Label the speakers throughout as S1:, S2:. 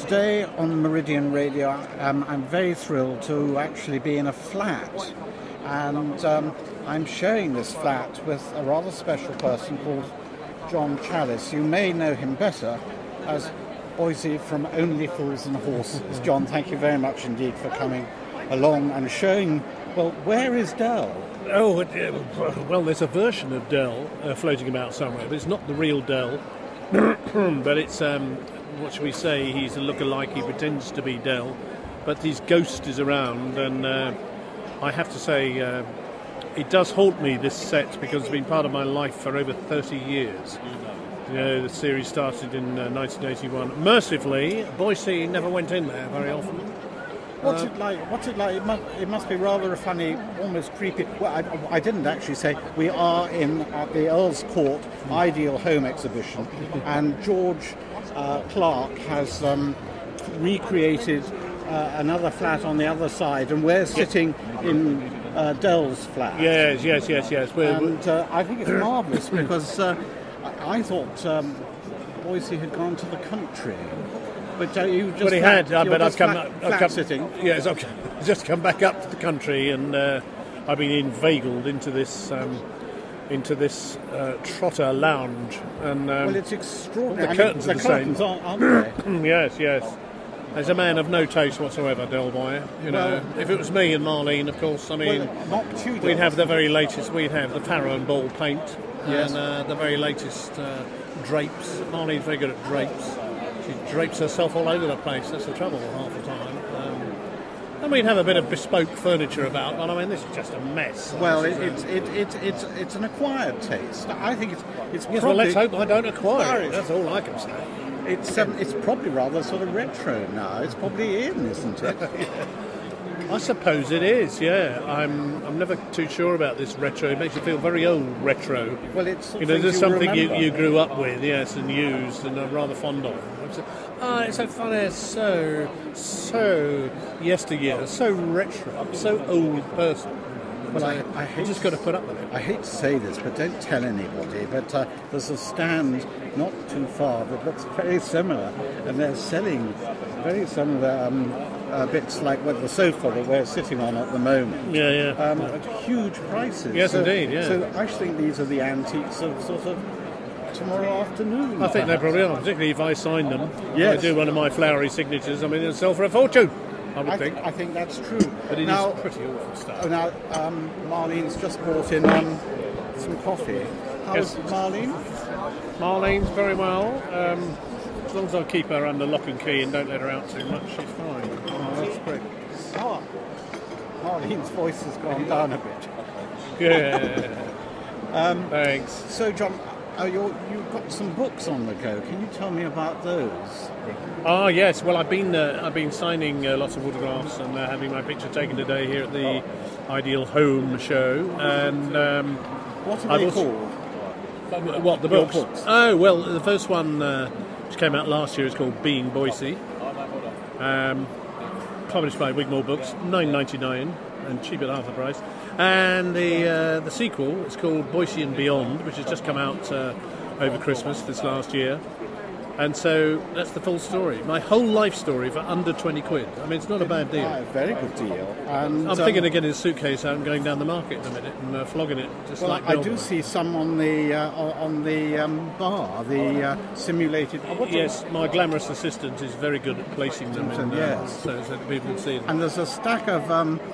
S1: today on Meridian Radio, I'm very thrilled to actually be in a flat, and I'm sharing this flat with a rather special person called John Challis. You may know him better as Boycie from Only Fools and Horses. John, thank you very much indeed for coming along and showing, well, where is Dell?
S2: Oh, well, there's a version of Dell floating about somewhere, but it's not the real Dell. But it's, what should we say, he's a lookalike, he pretends to be Dell, but his ghost is around, and I have to say, it does haunt me, this set, because it's been part of my life for over 30 years. You know, the series started in 1981. Mercifully, Boycie never went in there very often.
S1: What's it like? It must be rather a funny, almost creepy. Well, I didn't actually say we are at the Earl's Court Ideal Home Exhibition, and George Clark has recreated another flat on the other side, and we're sitting in Dell's flat.
S2: Yes.
S1: And I think it's marvellous because I thought Boycie had gone to the country. But you just I've come sitting.
S2: Yes, I've just come back up to the country, and I've been inveigled into this Trotter lounge. And
S1: well, it's extraordinary.
S2: The curtains are the same,
S1: aren't they?
S2: Yes. There's a man of no taste whatsoever, Del Boy. You know, if it was me and Marlene, of course, I mean, we'd have the very latest. We'd have the Farrow and Ball paint,
S1: yes,
S2: and the very latest drapes. Marlene's very good at drapes. She drapes herself all over the place. That's the trouble half the time. And we'd have a bit of bespoke furniture about, but I mean, this is just a mess.
S1: Well, it's an acquired taste. I think it's
S2: yes,
S1: probably...
S2: well, let's hope I don't acquire it. That's all I can say.
S1: It's probably rather sort of retro now. It's probably in, isn't it?
S2: I suppose it is, yeah. I'm never too sure about this retro. It makes you feel very old, retro.
S1: Well, it's
S2: there's something you grew up with, yes, and used, and are rather fond of. It's so funny, it's so yesteryear, so retro, so old person.
S1: Well, I hate
S2: you just got to put up with it.
S1: I hate to say this, but don't tell anybody. But there's a stand not too far that looks very similar, and they're selling very similar bits like the sofa that we're sitting on at the moment.
S2: Yeah.
S1: At huge prices.
S2: Yes, indeed. Yeah.
S1: So I think these are the antiques of sort of tomorrow afternoon.
S2: I think they probably are, particularly if I sign them.
S1: Yes.
S2: I do one of my flowery signatures. I mean, it'll sell for a fortune. I think.
S1: I think that's true.
S2: But it is pretty awful stuff.
S1: Now, Marlene's just brought in some coffee. How's Marlene?
S2: Marlene's very well. As long as I keep her under lock and key and don't let her out too much, she's fine.
S1: Oh, that's great. Oh, Marlene's voice has gone down a bit.
S2: Yeah. Thanks.
S1: So, John, you've got some books on the go. Can you tell me about those?
S2: Oh yes, well I've been signing lots of autographs and having my picture taken today here at the Ideal Home show. And
S1: what are they called?
S2: What, the books?
S1: Books?
S2: Oh well, the first one which came out last year is called Being Boycie. Published by Wigmore Books, $9.99 and cheap at half the price. And the sequel is called Boycie and Beyond, which has just come out over Christmas this last year. And so that's the full story. My whole life story for under 20 quid. I mean, it's not a bad deal.
S1: Very good deal. And
S2: I'm thinking of getting a suitcase out and going down the market in a minute and flogging it. Just
S1: well,
S2: like
S1: I do see some on the bar, the simulated.
S2: Yes, my glamorous assistant is very good at placing them in,
S1: yes,
S2: so that people can see them.
S1: And there's a stack of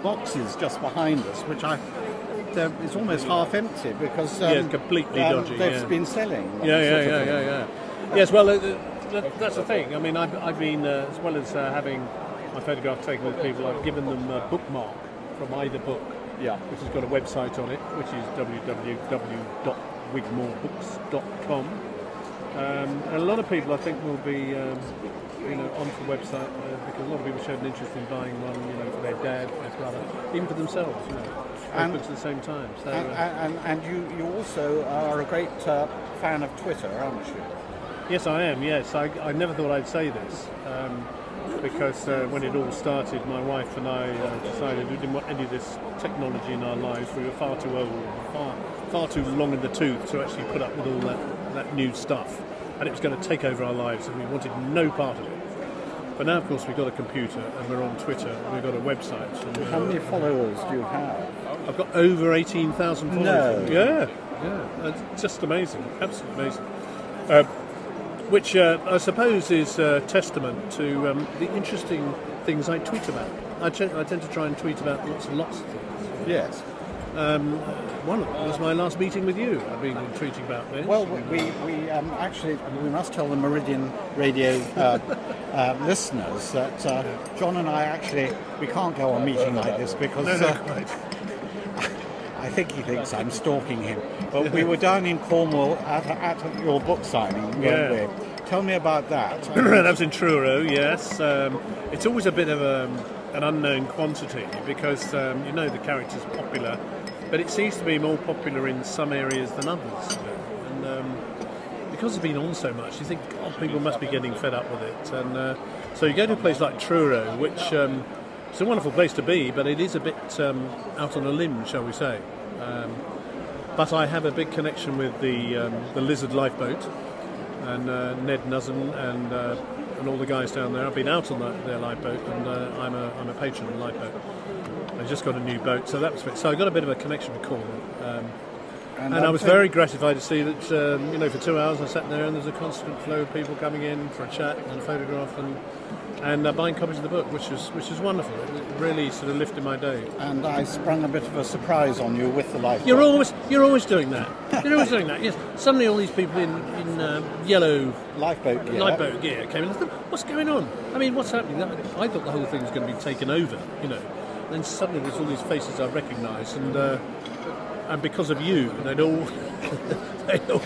S1: boxes just behind us, which it's almost half empty because
S2: completely dodgy.
S1: They've been selling.
S2: Yeah. Yes, well, that's the thing. I mean, I've been, as well as having my photograph taken with people, I've given them a bookmark from either book, which has got a website on it, which is www.wigmorebooks.com. And a lot of people, I think, will be, onto the website because a lot of people showed an interest in buying one, for their dad, their brother, even for themselves, and books at the same time. So,
S1: and you also are a great fan of Twitter, aren't you?
S2: Yes, I am, yes. I never thought I'd say this, because when it all started, my wife and I decided we didn't want any of this technology in our lives. We were far too old, far too long in the tooth to actually put up with all that new stuff. And it was going to take over our lives, and we wanted no part of it. But now, of course, we've got a computer and we're on Twitter and we've got a website. And,
S1: how many followers do you have?
S2: I've got over 18,000 followers.
S1: No.
S2: Yeah, it's just amazing, absolutely amazing. Which I suppose is a testament to the interesting things I tweet about. I tend to try and tweet about lots and lots of things.
S1: Yes.
S2: One of them was my last meeting with you. I've been tweeting about this.
S1: Well, we actually we must tell the Meridian Radio listeners that John and I actually we can't go on a meeting like this because I think he thinks I'm stalking him. But we were down in Cornwall at your book signing, weren't we? Tell me about that.
S2: That was in Truro, yes. It's always a bit of an unknown quantity because the character's popular, but it seems to be more popular in some areas than others. And because it's been on so much, you think, people must be getting fed up with it. And so you go to a place like Truro, which it's a wonderful place to be, but it is a bit out on a limb, shall we say. But I have a big connection with the Lizard Lifeboat and Ned Nuzzin and all the guys down there. I've been out on their lifeboat, and I'm a patron of the lifeboat. I just got a new boat, so that was it. So I got a bit of a connection with Cornwall. And I was very gratified to see that, for 2 hours I sat there and there's a constant flow of people coming in for a chat and a photograph and buying copies of the book, which was wonderful. It really sort of lifted my day.
S1: And I sprung a bit of a surprise on you with the lifeboat.
S2: You're always doing that. You're always doing that. Yes. Suddenly all these people in yellow
S1: lifeboat
S2: gear came in. I thought, what's going on? I mean, what's happening? I thought the whole thing was going to be taken over. And then suddenly there's all these faces I recognise, and because of you, they all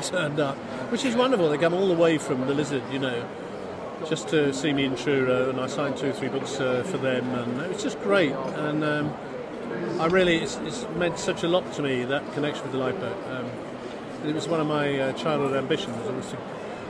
S2: turned up, which is wonderful. They come all the way from the Lizard, just to see me in Truro, and I signed 2 or 3 books for them, and it was just great. And it's meant such a lot to me, that connection with the lifeboat. It was one of my childhood ambitions, was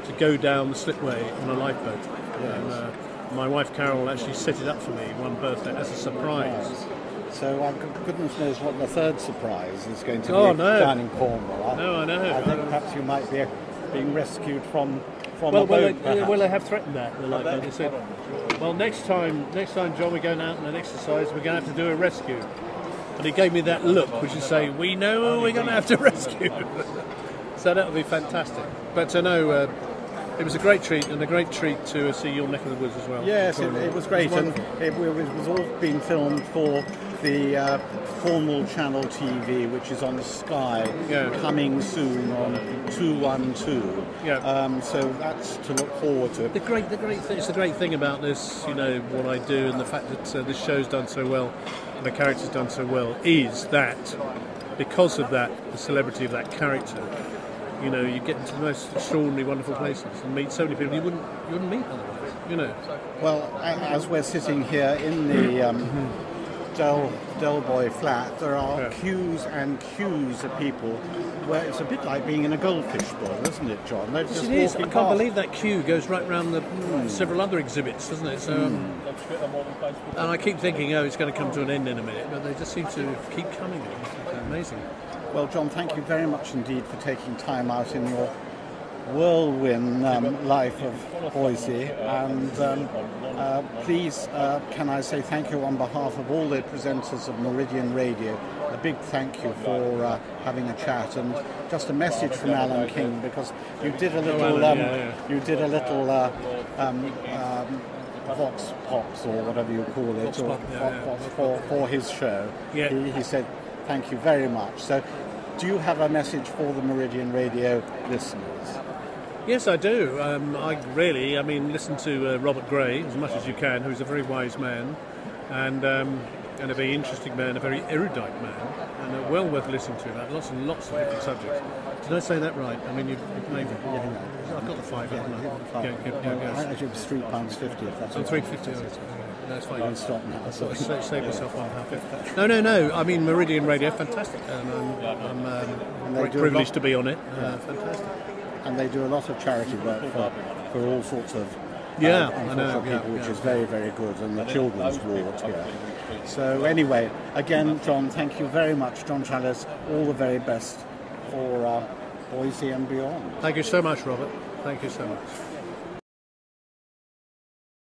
S2: to go down the slipway on a lifeboat. Yes. And my wife Carol actually set it up for me one birthday as a surprise.
S1: Yes. So goodness knows what the third surprise is going to be down in Cornwall.
S2: I know.
S1: I think perhaps you might be being rescued from a boat.
S2: Well, they have threatened that. They said, well, next time, John, we're going out on an exercise, we're going to have to do a rescue. And he gave me that look, which is saying, we know who we're going to have to rescue. So that would be fantastic. But I know it was a great treat, and a great treat to see your neck of the woods as well.
S1: Yes, it was great, and it was all being filmed for the Cornwall Channel TV, which is on Sky, coming soon on 212. Yeah. So that's to look forward to.
S2: The great thing, it's the great thing about this, what I do, and the fact that this show's done so well, and the character's done so well, is that because of that, the celebrity of that character, you get into the most extraordinary, wonderful places and meet so many people you wouldn't meet otherwise.
S1: Well, as we're sitting here in the Del Boy flat, there are queues and queues of people where it's a bit like being in a goldfish bowl, isn't it, John? They're just
S2: it is. I
S1: walking
S2: can't
S1: past.
S2: believe that queue goes right round the several other exhibits, doesn't it? So, and I keep thinking, it's going to come to an end in a minute, but they just seem to keep coming. It's amazing.
S1: Well, John, thank you very much indeed for taking time out in your whirlwind life of Boycie, and please can I say thank you on behalf of all the presenters of Meridian Radio, a big thank you for having a chat, and just a message from Alan King, because you did a little vox pops or whatever you call it, for his show. He said thank you very much. So do you have a message for the Meridian Radio listeners?
S2: Yes, I do. Listen to Robert Gray as much as you can, who's a very wise man and a very interesting man, a very erudite man, and well worth listening to. Lots and lots of different subjects. Did I say that right? I mean, you've maybe. I've got the 5, haven't I?
S1: Actually, it was £3.50. If that's
S2: £3.50. That's fine.
S1: I'll stop now.
S2: Save yourself £1.50. No. I mean, Meridian Radio, fantastic, and I'm very privileged to be on it. Fantastic.
S1: And they do a lot of charity work for all sorts of people, which is very, very good, and the children's ward here. So anyway, again, John, thank you very much, John Challis. All the very best for Boycie and beyond.
S2: Thank you so much, Robert. Thank you so much.